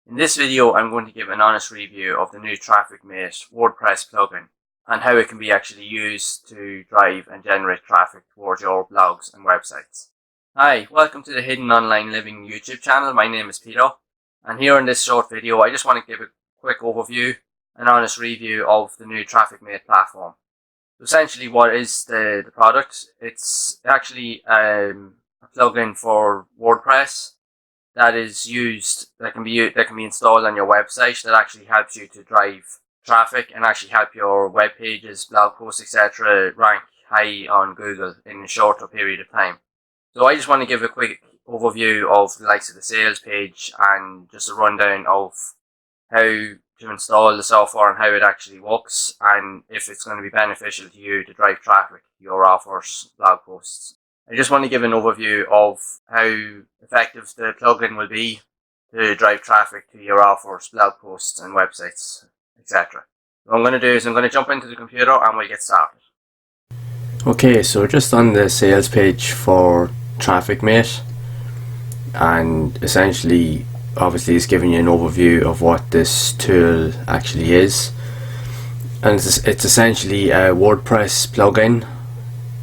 In this video, I'm going to give an honest review of the new TrafficMate Wordpress plugin and how it can be actually used to drive and generate traffic towards your blogs and websites. Hi, welcome to the Hidden Online Living YouTube channel. My name is Peter, and here in this short video, I just want to give a quick overview, an honest review of the new TrafficMate platform. So essentially, what is the product? It's actually a plugin for WordPress that is used, that can be installed on your website, that actually helps you to drive traffic and actually help your web pages, blog posts, etc. rank high on Google in a shorter period of time. So I just want to give a quick overview of the likes of the sales page and just a rundown of how to install the software and how it actually works, and if it's going to be beneficial to you to drive traffic to your offers, blog posts. I just want to give an overview of how effective the plugin will be to drive traffic to your offers, blog posts and websites, etc. What I'm going to do is I'm going to jump into the computer and we'll get started. Okay, so just on the sales page for TrafficMate, and essentially obviously it's giving you an overview of what this tool actually is, and it's essentially a WordPress plugin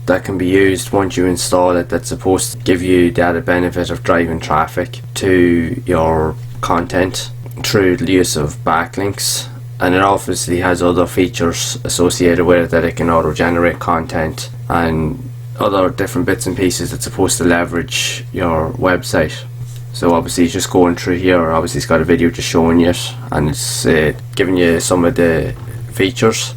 that can be used once you install it, that's supposed to give you the added benefit of driving traffic to your content through the use of backlinks. And it obviously has other features associated with it, that it can auto-generate content and other different bits and pieces that's supposed to leverage your website. So obviously it's just going through here, obviously it's got a video just showing you it, and it's giving you some of the features.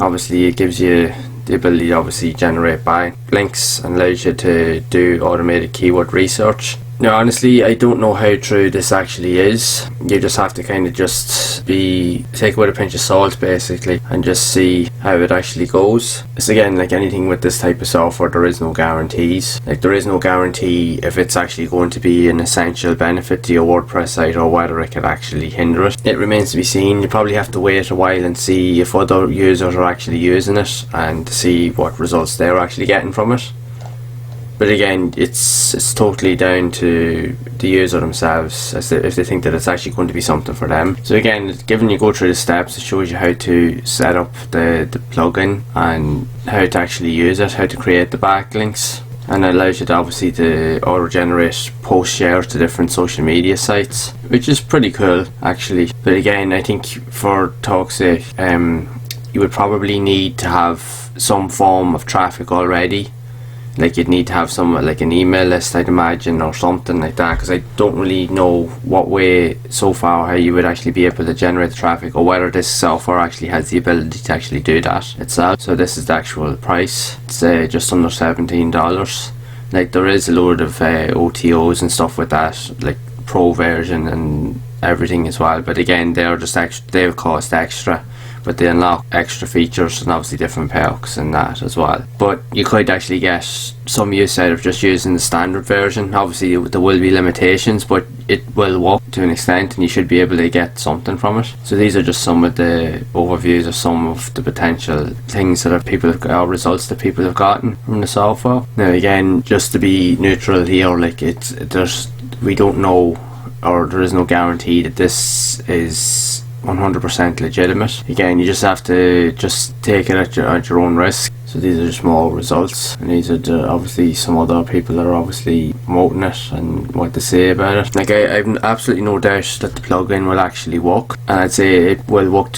Obviously it gives you the ability to obviously generate backlinks and allows you to do automated keyword research. Now honestly, I don't know how true this actually is. You just have to kind of just take it with a pinch of salt basically and just see how it actually goes. It's again like anything with this type of software, there is no guarantees. Like there is no guarantee if it's actually going to be an essential benefit to your WordPress site or whether it could actually hinder it. It remains to be seen. You probably have to wait a while and see if other users are actually using it and see what results they're actually getting from it. But again, it's totally down to the user themselves as if they think that it's actually going to be something for them. So again, given you go through the steps, it shows you how to set up the plugin and how to actually use it, how to create the backlinks, and it allows you to obviously to auto-generate post shares to different social media sites, which is pretty cool actually. But again, I think for talk's sake, you would probably need to have some form of traffic already. Like you'd need to have some like an email list, I'd imagine, or something like that, because I don't really know what way so far how you would actually be able to generate the traffic, or whether this software actually has the ability to actually do that itself. So this is the actual price. It's just under $17. Like there is a load of OTOs and stuff with that, like pro version and everything as well, but again they're just extra, they'll cost extra, but they unlock extra features and obviously different perks and that as well. But you could actually get some use out of just using the standard version. Obviously there will be limitations, but it will work to an extent and you should be able to get something from it. So these are just some of the overviews of some of the potential things that people have got, or results that people have gotten from the software. Now again, just to be neutral here, like we don't know, or there is no guarantee that this is 100% legitimate. Again, you just have to just take it at your own risk. So these are just more results, and these are obviously some other people that are obviously promoting it and what they say about it. Like I've absolutely no doubt that the plugin will actually work, and I'd say it will work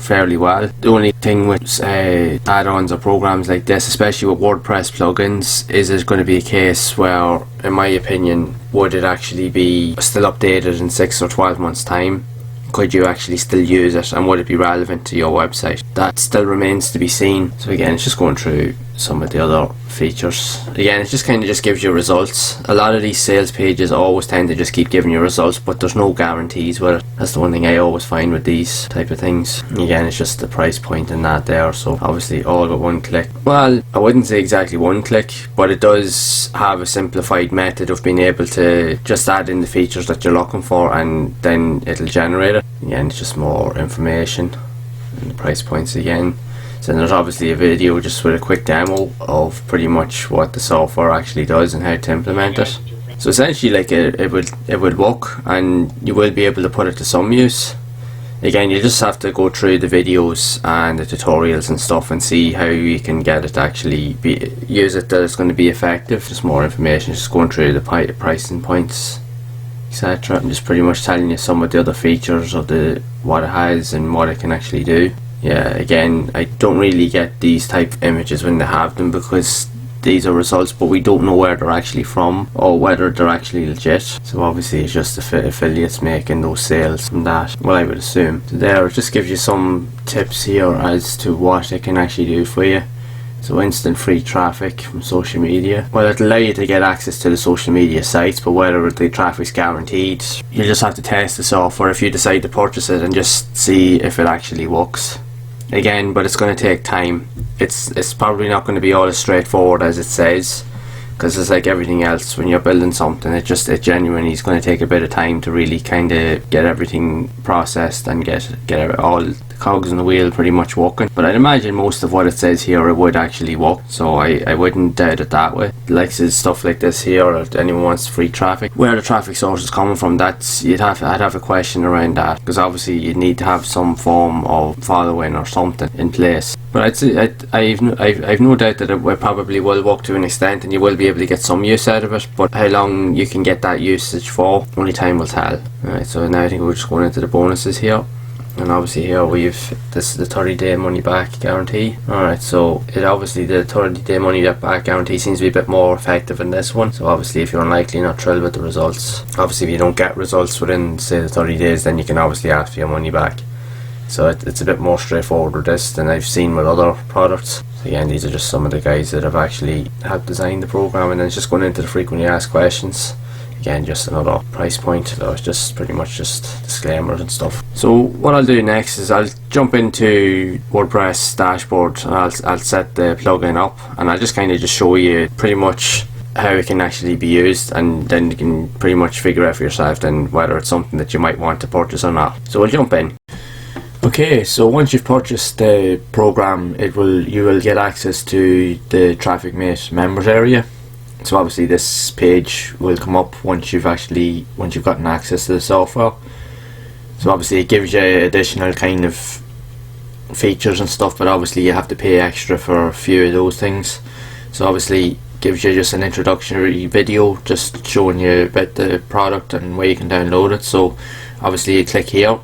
fairly well. The only thing with add-ons or programs like this, especially with WordPress plugins, is there's going to be a case where, in my opinion, would it actually be still updated in 6 or 12 months time? Could you actually still use it, and would it be relevant to your website? That still remains to be seen. So again, it's just going through some of the other features. Again, it just kind of just gives you results. A lot of these sales pages always tend to just keep giving you results, but there's no guarantees with it. That's the one thing I always find with these type of things. Again, it's just the price point and that there, so obviously all but one click. Well, I wouldn't say exactly one click, but it does have a simplified method of being able to just add in the features that you're looking for, and then it'll generate it. Again, it's just more information and the price points again. So there's obviously a video just with a quick demo of pretty much what the software actually does and how to implement it. So essentially, like it would work, and you will be able to put it to some use. Again, you just have to go through the videos and the tutorials and stuff and see how you can get it to actually use it, that it's going to be effective. Just more information, just going through the pricing points, etc. I'm just pretty much telling you some of the other features of what it has and what it can actually do. Yeah, again, I don't really get these type of images when they have them, because these are results, but we don't know where they're actually from or whether they're actually legit. So obviously it's just affiliates making those sales from that, well, I would assume. So there, it just gives you some tips here as to what it can actually do for you. So instant free traffic from social media. Well, it'll allow you to get access to the social media sites, but whether the traffic's guaranteed, you just have to test the software if you decide to purchase it and just see if it actually works. Again, but it's going to take time. It's probably not going to be all as straightforward as it says, because it's like everything else. When you're building something, it genuinely is going to take a bit of time to really kind of get everything processed and get all the cogs in the wheel pretty much working. But I'd imagine most of what it says here, it would actually work, so I wouldn't doubt it that way. Like stuff like this here, if anyone wants free traffic, where the traffic source is coming from, I'd have a question around that, because obviously you'd need to have some form of following or something in place. But I'd say I've no doubt that it probably will work to an extent, and you will be able to get some use out of it. But how long you can get that usage for, only time will tell. Alright, so now I think we're just going into the bonuses here. And obviously here this is the 30-day money back guarantee. Alright, so obviously the 30-day money back guarantee seems to be a bit more effective in this one. So obviously if you're unlikely not thrilled with the results, obviously if you don't get results within, say, the 30 days, then you can obviously ask for your money back. So it's a bit more straightforward with this than I've seen with other products. So again, these are just some of the guys that have actually helped design the program, and then it's just going into the frequently asked questions. Again, just another price point, so it's just pretty much just disclaimers and stuff. So what I'll do next is I'll jump into WordPress dashboard, and I'll set the plugin up, and I'll just kind of just show you pretty much how it can actually be used, and then you can pretty much figure out for yourself then whether it's something that you might want to purchase or not. So we'll jump in. Okay, so once you've purchased the program, you will get access to the TrafficMate members area. So obviously this page will come up once you've gotten access to the software. So obviously it gives you additional kind of features and stuff, but obviously you have to pay extra for a few of those things. So obviously gives you just an introductory video just showing you about the product and where you can download it. So obviously you click here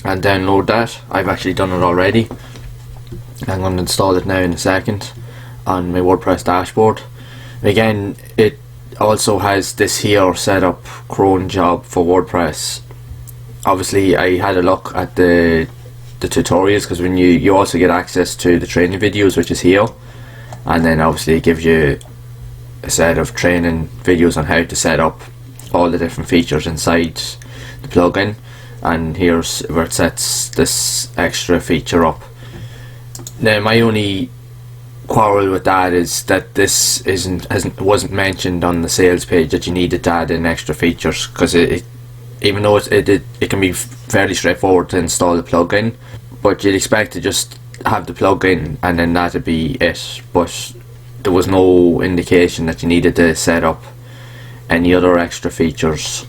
and download that. I've actually done it already. I'm going to install it now in a second on my WordPress dashboard. Again, it also has this here setup cron job for WordPress. Obviously I had a look at the tutorials, because when you also get access to the training videos, which is here, and then obviously it gives you a set of training videos on how to set up all the different features inside the plugin. And here's where it sets this extra feature up. Now my only quarrel with that is that this wasn't mentioned on the sales page that you needed to add in extra features, because even though it can be fairly straightforward to install the plugin, but you'd expect to just have the plugin and then that'd be it. But there was no indication that you needed to set up any other extra features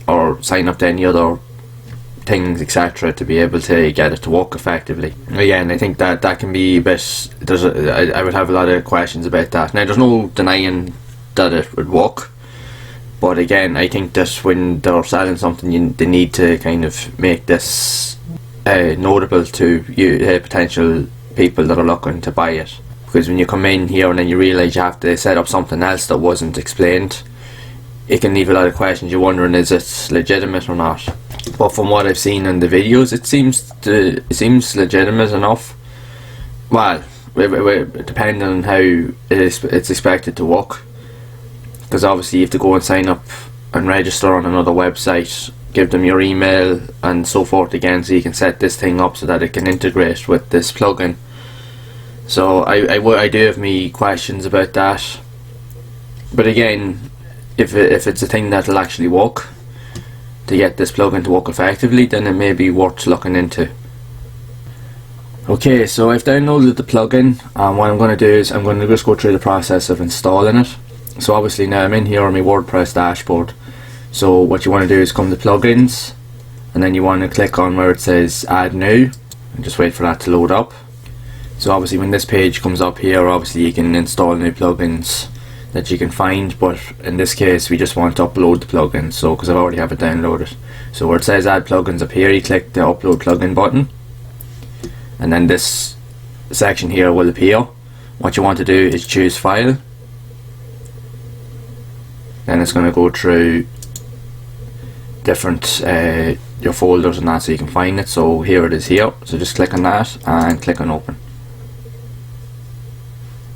or sign up to any other things, etc., to be able to get it to work effectively. Again, I think that can be a bit, I would have a lot of questions about that. Now there's no denying that it would work, but again, I think that when they're selling something, they need to kind of make this notable to potential people that are looking to buy it. Because when you come in here and then you realise you have to set up something else that wasn't explained, it can leave a lot of questions. You're wondering, is it legitimate or not? But from what I've seen in the videos, it seems legitimate enough. Well, depending on how it's expected to work, because obviously you have to go and sign up and register on another website, give them your email and so forth again, so you can set this thing up so that it can integrate with this plugin. So I do have me questions about that. But again, if it's a thing that'll actually work, to get this plugin to work effectively, then it may be worth looking into. Okay, so I've downloaded the plugin, and what I'm going to do is I'm going to just go through the process of installing it. So obviously now I'm in here on my WordPress dashboard. So what you want to do is come to plugins, and then you want to click on where it says add new and just wait for that to load up. So obviously when this page comes up here, obviously you can install new plugins that you can find, but in this case we just want to upload the plugin, so because I already have it downloaded. So where it says add plugins up here, you click the upload plugin button, and then this section here will appear. What you want to do is choose file, then it's going to go through different your folders and that so you can find it. So here it is here, so just click on that and click on open.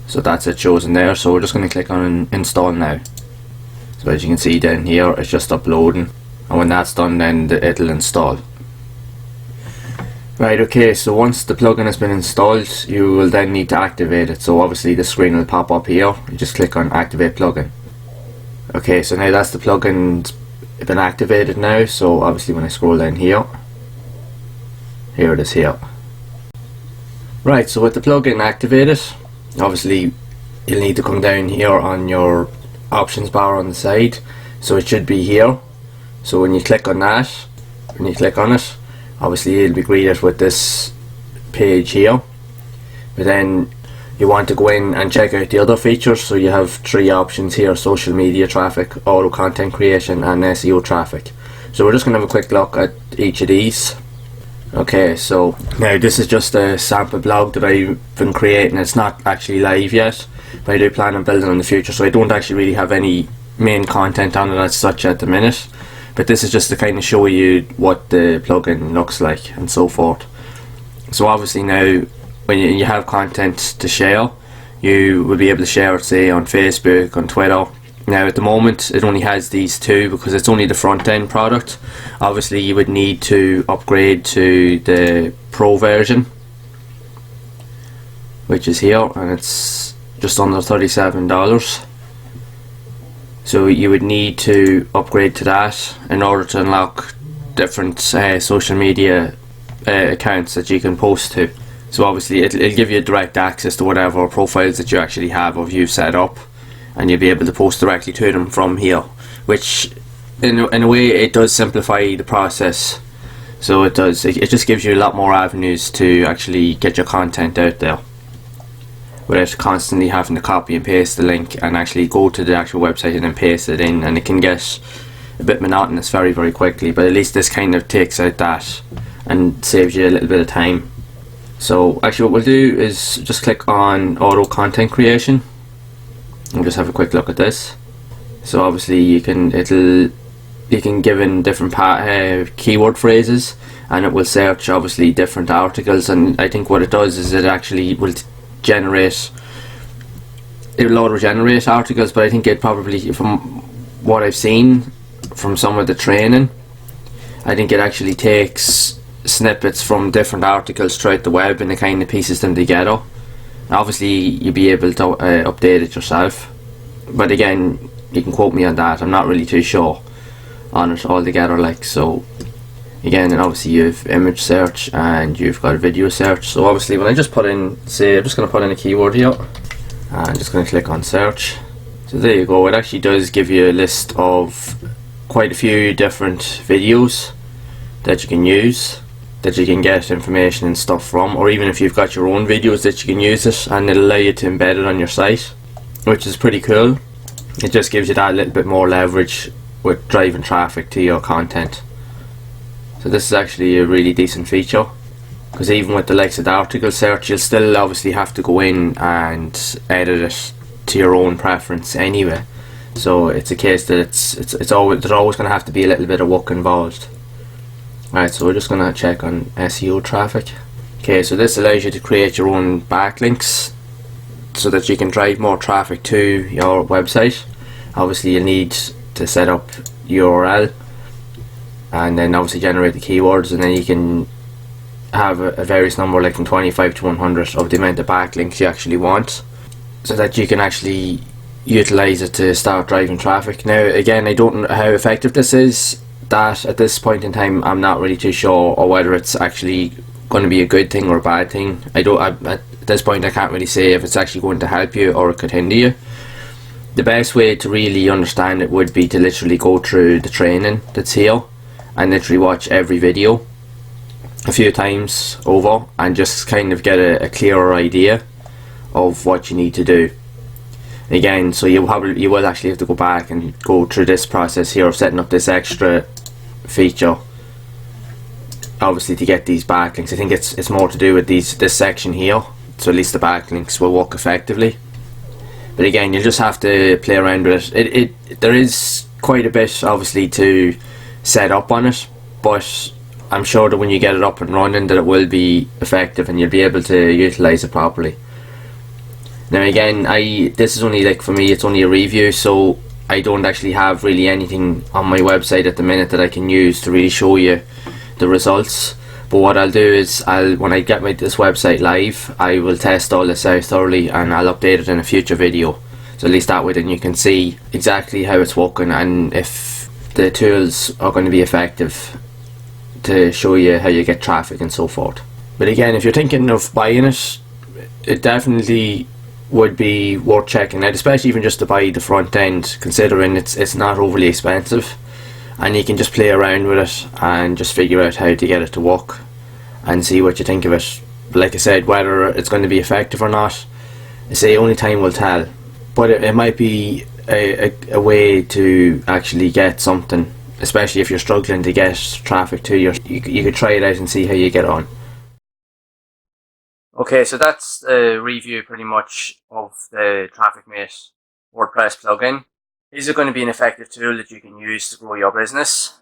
So that's it chosen there, so we're just going to click on install now. So as you can see down here, it's just uploading, and when that's done then it'll install. Right, okay, so once the plugin has been installed, you will then need to activate it. So obviously the screen will pop up here, you just click on activate plugin. Okay, so now that's the plugin been activated now, so obviously when I scroll down here it is here. Right, so with the plugin activated, obviously you'll need to come down here on your options bar on the side, so it should be here. So when you click on that, when you click on it, obviously you'll be greeted with this page here, but then you want to go in and check out the other features. So you have 3 options here: social media traffic, auto content creation and SEO traffic. So we're just going to have a quick look at each of these. Okay, so now this is just a sample blog that I've been creating. It's not actually live yet, but I do plan on building in the future, so I don't actually really have any main content on it as such at the minute, but this is just to kind of show you what the plugin looks like and so forth. So obviously now when you have content to share, you will be able to share it, say, on Facebook, on Twitter. Now at the moment it only has these 2 because it's only the front end product. Obviously you would need to upgrade to the Pro version, which is here, and it's just under $37. So you would need to upgrade to that in order to unlock different social media accounts that you can post to. So obviously it'll give you direct access to whatever profiles that you actually have or you've set up, and you'll be able to post directly to them from here, which in a way it does simplify the process. So it just gives you a lot more avenues to actually get your content out there without constantly having to copy and paste the link and actually go to the actual website and then paste it in, and it can get a bit monotonous very, very quickly. But at least this kind of takes out that and saves you a little bit of time. So actually what we'll do is just click on auto content creation and just have a quick look at this. So obviously you can give in different keyword phrases, and it will search obviously different articles, and I think what it does is it actually will auto-generate articles, but I think it probably, from what I've seen from some of the training, I think it actually takes snippets from different articles throughout the web and it kind of pieces them together. Obviously you'll be able to update it yourself, but again you can quote me on that, I'm not really too sure on it altogether. Like, so again, and obviously you've image search and you've got a video search. So obviously when I just put in, say I'm just going to put in a keyword here and I'm just going to click on search, so there you go, it actually does give you a list of quite a few different videos that you can use, that you can get information and stuff from, or even if you've got your own videos that you can use it, and it'll allow you to embed it on your site, which is pretty cool. It just gives you that little bit more leverage with driving traffic to your content. So this is actually a really decent feature, because even with the likes of the article search, you'll still obviously have to go in and edit it to your own preference anyway. So it's a case that there's always going to have to be a little bit of work involved. Right, so we're just going to check on SEO traffic. Okay, so this allows you to create your own backlinks so that you can drive more traffic to your website. Obviously you'll need to set up URL and then obviously generate the keywords, and then you can have a various number, like from 25 to 100 of the amount of backlinks you actually want, so that you can actually utilize it to start driving traffic. Now again, I don't know how effective this is. That at this point in time I'm not really too sure, or whether it's actually going to be a good thing or a bad thing. At this point I can't really say if it's actually going to help you or it could hinder you. The best way to really understand it would be to literally go through the training that's here and literally watch every video a few times over and just kind of get a clearer idea of what you need to do. Again, so you will actually have to go back and go through this process here of setting up this extra feature, obviously, to get these backlinks. I think it's more to do with this section here, so at least the backlinks will work effectively. But again, you'll just have to play around with it. There is quite a bit, obviously, to set up on it, but I'm sure that when you get it up and running that it will be effective and you'll be able to utilise it properly. Now again, this is only, like, for me, it's only a review, so I don't actually have really anything on my website at the minute that I can use to really show you the results. But what I'll do is, when I get this website live, I will test all this out thoroughly and I'll update it in a future video. So at least that way then you can see exactly how it's working and if the tools are going to be effective to show you how you get traffic and so forth. But again, if you're thinking of buying it, it definitely would be worth checking out, especially even just to buy the front end, considering it's not overly expensive. And you can just play around with it and just figure out how to get it to work and see what you think of it. But like I said, whether it's going to be effective or not, I say only time will tell. But it might be a way to actually get something, especially if you're struggling to get traffic to you could try it out and see how you get on. Okay, so that's a review pretty much of the TrafficMate WordPress plugin. Is it going to be an effective tool that you can use to grow your business?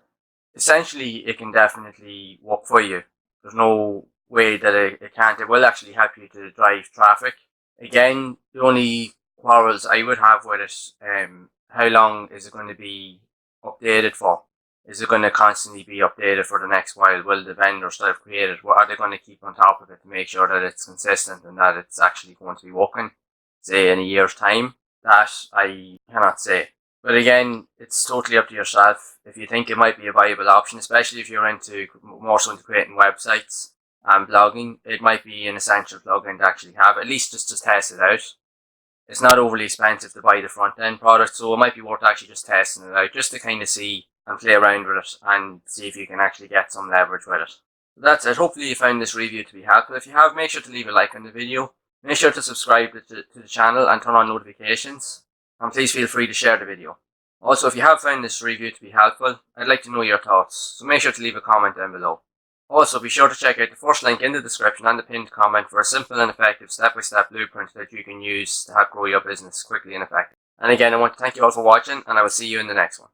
Essentially, it can definitely work for you. There's no way that it can't. It will actually help you to drive traffic. Again, the only quarrels I would have with it, how long is it going to be updated for? Is it going to constantly be updated for the next while? Will the vendors that have created, what are they going to keep on top of it to make sure that it's consistent and that it's actually going to be working, say, in a year's time? That I cannot say. But again, it's totally up to yourself. If you think it might be a viable option, especially if you're more so into creating websites and blogging, it might be an essential plugin to actually have, at least just to test it out. It's not overly expensive to buy the front end product, so it might be worth actually just testing it out, just to kind of see and play around with it and see if you can actually get some leverage with it. So that's it. Hopefully you found this review to be helpful. If you have, make sure to leave a like on the video. Make sure to subscribe to the channel and turn on notifications. And please feel free to share the video. Also, if you have found this review to be helpful, I'd like to know your thoughts, so make sure to leave a comment down below. Also, be sure to check out the first link in the description and the pinned comment for a simple and effective step-by-step blueprint that you can use to help grow your business quickly and effectively. And again, I want to thank you all for watching, and I will see you in the next one.